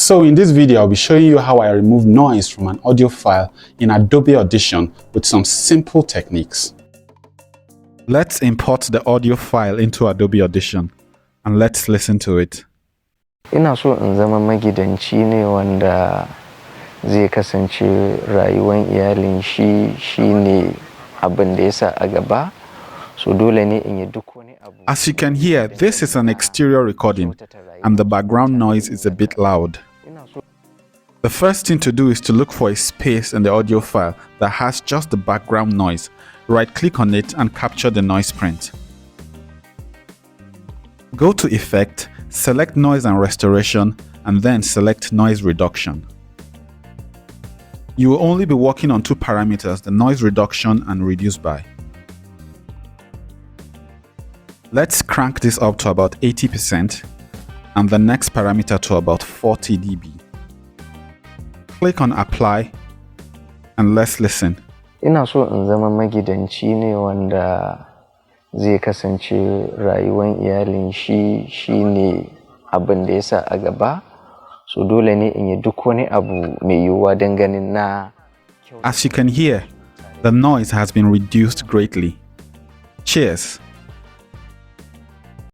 So in this video, I'll be showing you how I remove noise from an audio file in Adobe Audition with some simple techniques. Let's import the audio file into Adobe Audition and let's listen to it. Ina so in zama magidanci ne wanda zai kasance rayuwar iyalin shi ne abin da yasa a gaba. So dole ne in yi duk wani abu. As you can hear, this is an exterior recording and the background noise is a bit loud. The first thing to do is to look for a space in the audio file that has just the background noise. Right-click on it and capture the noise print. Go to Effect, select Noise and Restoration, and then select Noise Reduction. You will only be working on two parameters, the noise reduction and reduce by. Let's crank this up to about 80% and the next parameter to about 40 dB. Click on Apply and let's listen. Ina so in zama magidanci ne wanda zai kasance rayuwar iyalin shi ne abin da yasa a gaba. So dole ne in yi duk wani abu mai yiwuwa don ganin na. As you can hear, the noise has been reduced greatly. Cheers!